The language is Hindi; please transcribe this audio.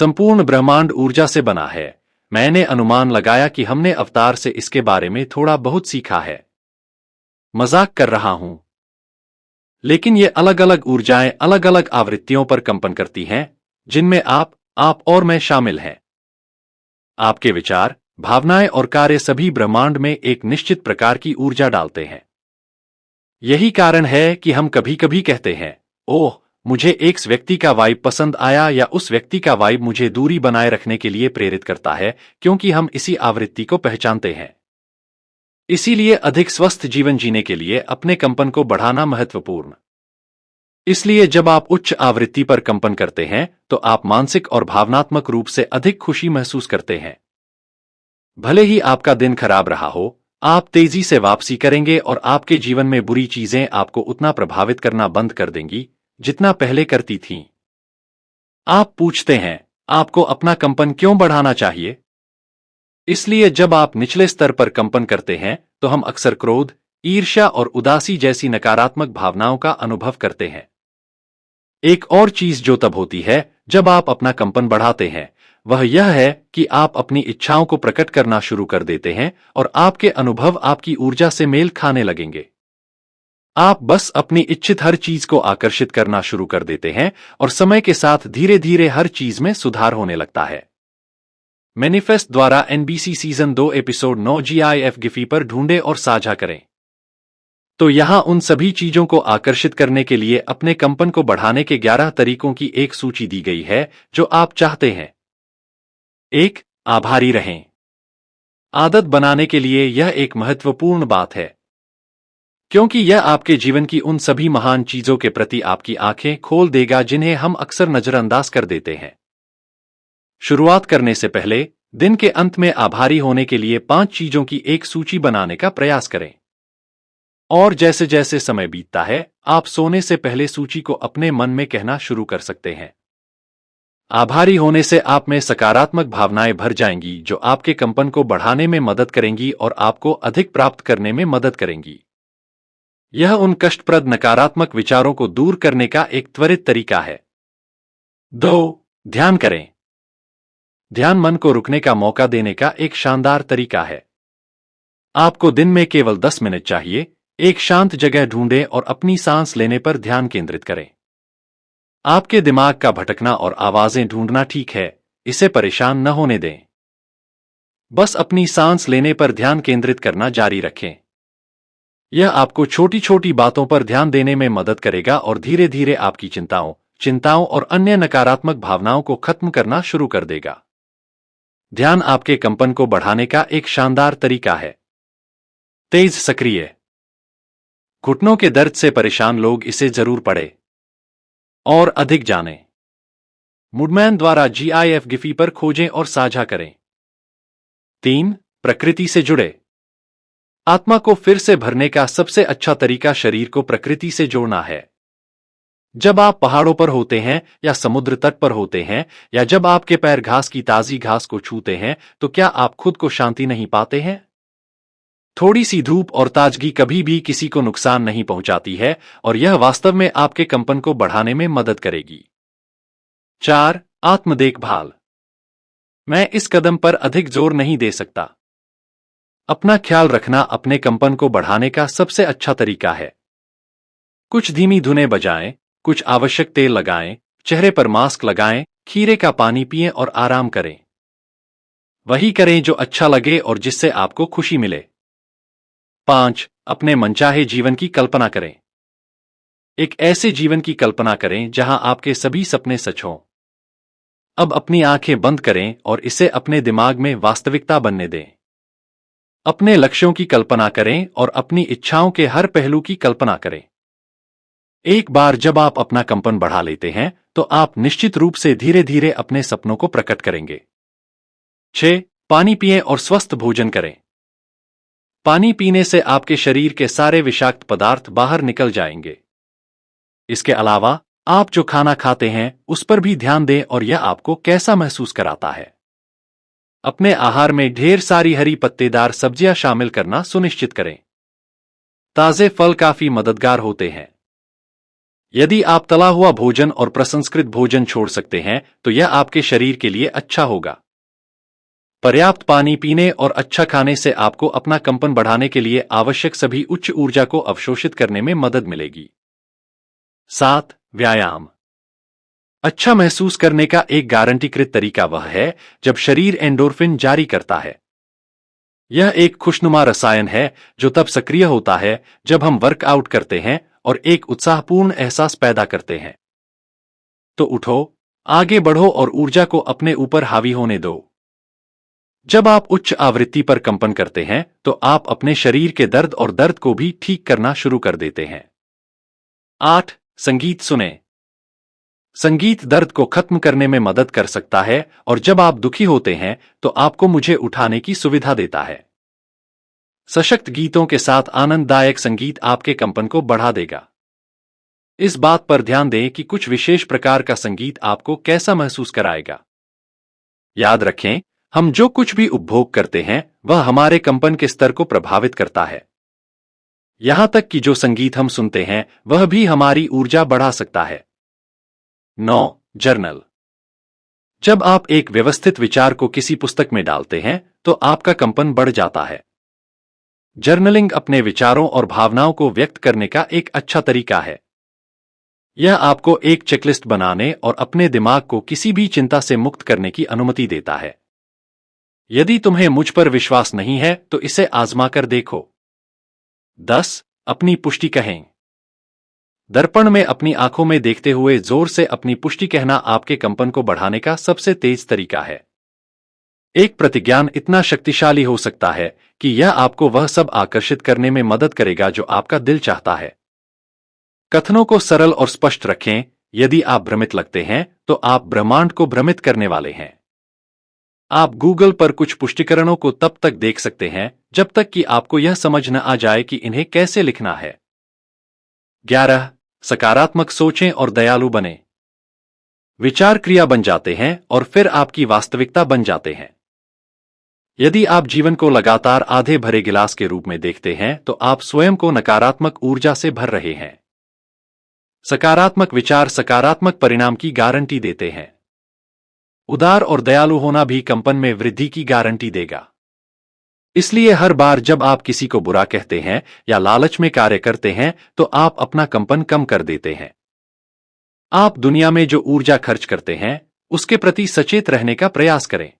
संपूर्ण ब्रह्मांड ऊर्जा से बना है। मैंने अनुमान लगाया कि हमने अवतार से इसके बारे में थोड़ा बहुत सीखा है। मजाक कर रहा हूं। लेकिन ये अलग अलग ऊर्जाएं अलग अलग आवृत्तियों पर कंपन करती हैं, जिनमें आप और मैं शामिल हैं। आपके विचार, भावनाएं और कार्य सभी ब्रह्मांड में एक निश्चित प्रकार की ऊर्जा डालते हैं। यही कारण है कि हम कभी कभी कहते हैं, ओह, मुझे एक व्यक्ति का वाइब पसंद आया, या उस व्यक्ति का वाइब मुझे दूरी बनाए रखने के लिए प्रेरित करता है, क्योंकि हम इसी आवृत्ति को पहचानते हैं। इसीलिए अधिक स्वस्थ जीवन जीने के लिए अपने कंपन को बढ़ाना महत्वपूर्ण। इसलिए जब आप उच्च आवृत्ति पर कंपन करते हैं तो आप मानसिक और भावनात्मक रूप से अधिक खुशी महसूस करते हैं। भले ही आपका दिन खराब रहा हो, आप तेजी से वापसी करेंगे और आपके जीवन में बुरी चीजें आपको उतना प्रभावित करना बंद कर देंगी जितना पहले करती थीं। आप पूछते हैं, आपको अपना कंपन क्यों बढ़ाना चाहिए? इसलिए जब आप निचले स्तर पर कंपन करते हैं तो हम अक्सर क्रोध, ईर्ष्या और उदासी जैसी नकारात्मक भावनाओं का अनुभव करते हैं। एक और चीज जो तब होती है जब आप अपना कंपन बढ़ाते हैं, वह यह है कि आप अपनी इच्छाओं को प्रकट करना शुरू कर देते हैं और आपके अनुभव आपकी ऊर्जा से मेल खाने लगेंगे। आप बस अपनी इच्छित हर चीज को आकर्षित करना शुरू कर देते हैं और समय के साथ धीरे धीरे हर चीज में सुधार होने लगता है। मैनिफेस्ट द्वारा NBC season 2 episode 9 GIF Giphy पर ढूंढें और साझा करें। तो यहां उन सभी चीजों को आकर्षित करने के लिए अपने कंपन को बढ़ाने के 11 तरीकों की एक सूची दी गई है जो आप चाहते हैं। 1. आभारी रहें। आदत बनाने के लिए यह एक महत्वपूर्ण बात है, क्योंकि यह आपके जीवन की उन सभी महान चीजों के प्रति आपकी आंखें खोल देगा जिन्हें हम अक्सर नजरअंदाज कर देते हैं। शुरुआत करने से पहले दिन के अंत में आभारी होने के लिए 5 चीजों की एक सूची बनाने का प्रयास करें। और जैसे जैसे समय बीतता है, आप सोने से पहले सूची को अपने मन में कहना शुरू कर सकते हैं। आभारी होने से आप में सकारात्मक भावनाएं भर जाएंगी जो आपके कंपन को बढ़ाने में मदद करेंगी और आपको अधिक प्राप्त करने में मदद करेंगी। यह उन कष्टप्रद नकारात्मक विचारों को दूर करने का एक त्वरित तरीका है। 2. ध्यान करें। ध्यान मन को रुकने का मौका देने का एक शानदार तरीका है। आपको दिन में केवल 10 मिनट चाहिए। एक शांत जगह ढूंढें और अपनी सांस लेने पर ध्यान केंद्रित करें। आपके दिमाग का भटकना और आवाजें ढूंढना ठीक है, इसे परेशान न होने दें। बस अपनी सांस लेने पर ध्यान केंद्रित करना जारी रखें। यह आपको छोटी छोटी बातों पर ध्यान देने में मदद करेगा और धीरे धीरे आपकी चिंताओं और अन्य नकारात्मक भावनाओं को खत्म करना शुरू कर देगा। ध्यान आपके कंपन को बढ़ाने का एक शानदार तरीका है। तेज सक्रिय। घुटनों के दर्द से परेशान लोग इसे जरूर पढ़ें और अधिक जानें। मूडमैन द्वारा GIF गिफी पर खोजें और साझा करें। 3. प्रकृति से जुड़े। आत्मा को फिर से भरने का सबसे अच्छा तरीका शरीर को प्रकृति से जोड़ना है। जब आप पहाड़ों पर होते हैं या समुद्र तट पर होते हैं या जब आपके पैर घास की ताजी घास को छूते हैं, तो क्या आप खुद को शांति नहीं पाते हैं? थोड़ी सी धूप और ताजगी कभी भी किसी को नुकसान नहीं पहुंचाती है और यह वास्तव में आपके कंपन को बढ़ाने में मदद करेगी। 4. आत्म देखभाल। मैं इस कदम पर अधिक जोर नहीं दे सकता। अपना ख्याल रखना अपने कंपन को बढ़ाने का सबसे अच्छा तरीका है। कुछ धीमी धुनें बजाएं, कुछ आवश्यक तेल लगाएं, चेहरे पर मास्क लगाएं, खीरे का पानी पिएं और आराम करें। वही करें जो अच्छा लगे और जिससे आपको खुशी मिले। 5. अपने मनचाहे जीवन की कल्पना करें। एक ऐसे जीवन की कल्पना करें जहां आपके सभी सपने सच हों। अब अपनी आंखें बंद करें और इसे अपने दिमाग में वास्तविकता बनने दें। अपने लक्ष्यों की कल्पना करें और अपनी इच्छाओं के हर पहलू की कल्पना करें। एक बार जब आप अपना कंपन बढ़ा लेते हैं तो आप निश्चित रूप से धीरे धीरे अपने सपनों को प्रकट करेंगे। 6. पानी पिएं और स्वस्थ भोजन करें। पानी पीने से आपके शरीर के सारे विषाक्त पदार्थ बाहर निकल जाएंगे। इसके अलावा आप जो खाना खाते हैं उस पर भी ध्यान दें और यह आपको कैसा महसूस कराता है। अपने आहार में ढेर सारी हरी पत्तेदार सब्जियां शामिल करना सुनिश्चित करें। ताजे फल काफी मददगार होते हैं। यदि आप तला हुआ भोजन और प्रसंस्कृत भोजन छोड़ सकते हैं तो यह आपके शरीर के लिए अच्छा होगा। पर्याप्त पानी पीने और अच्छा खाने से आपको अपना कंपन बढ़ाने के लिए आवश्यक सभी उच्च ऊर्जा को अवशोषित करने में मदद मिलेगी। 7. व्यायाम। अच्छा महसूस करने का एक गारंटीकृत तरीका वह है जब शरीर एंडोर्फिन जारी करता है। यह एक खुशनुमा रसायन है जो तब सक्रिय होता है जब हम वर्कआउट करते हैं और एक उत्साहपूर्ण एहसास पैदा करते हैं। तो उठो, आगे बढ़ो और ऊर्जा को अपने ऊपर हावी होने दो। जब आप उच्च आवृत्ति पर कंपन करते हैं तो आप अपने शरीर के दर्द और दर्द को भी ठीक करना शुरू कर देते हैं। 8. संगीत सुने। संगीत दर्द को खत्म करने में मदद कर सकता है और जब आप दुखी होते हैं तो आपको मुझे उठाने की सुविधा देता है। सशक्त गीतों के साथ आनंददायक संगीत आपके कंपन को बढ़ा देगा। इस बात पर ध्यान दें कि कुछ विशेष प्रकार का संगीत आपको कैसा महसूस कराएगा। याद रखें, हम जो कुछ भी उपभोग करते हैं वह हमारे कंपन के स्तर को प्रभावित करता है। यहां तक कि जो संगीत हम सुनते हैं वह भी हमारी ऊर्जा बढ़ा सकता है। 9. जर्नल। जब आप एक व्यवस्थित विचार को किसी पुस्तक में डालते हैं तो आपका कंपन बढ़ जाता है। जर्नलिंग अपने विचारों और भावनाओं को व्यक्त करने का एक अच्छा तरीका है। यह आपको एक चेकलिस्ट बनाने और अपने दिमाग को किसी भी चिंता से मुक्त करने की अनुमति देता है। यदि तुम्हें मुझ पर विश्वास नहीं है तो इसे आजमा कर देखो। 10. अपनी पुष्टि कहें। दर्पण में अपनी आंखों में देखते हुए जोर से अपनी पुष्टि कहना आपके कंपन को बढ़ाने का सबसे तेज तरीका है। एक प्रतिज्ञान इतना शक्तिशाली हो सकता है कि यह आपको वह सब आकर्षित करने में मदद करेगा जो आपका दिल चाहता है। कथनों को सरल और स्पष्ट रखें। यदि आप भ्रमित लगते हैं तो आप ब्रह्मांड को भ्रमित करने वाले हैं। आप गूगल पर कुछ पुष्टिकरणों को तब तक देख सकते हैं जब तक कि आपको यह समझ न आ जाए कि इन्हें कैसे लिखना है। 11. सकारात्मक सोचें और दयालु बने। विचार क्रिया बन जाते हैं और फिर आपकी वास्तविकता बन जाते हैं। यदि आप जीवन को लगातार आधे भरे गिलास के रूप में देखते हैं तो आप स्वयं को नकारात्मक ऊर्जा से भर रहे हैं। सकारात्मक विचार सकारात्मक परिणाम की गारंटी देते हैं। उदार और दयालु होना भी कंपन में वृद्धि की गारंटी देगा। इसलिए हर बार जब आप किसी को बुरा कहते हैं या लालच में कार्य करते हैं तो आप अपना कंपन कम कर देते हैं। आप दुनिया में जो ऊर्जा खर्च करते हैं उसके प्रति सचेत रहने का प्रयास करें।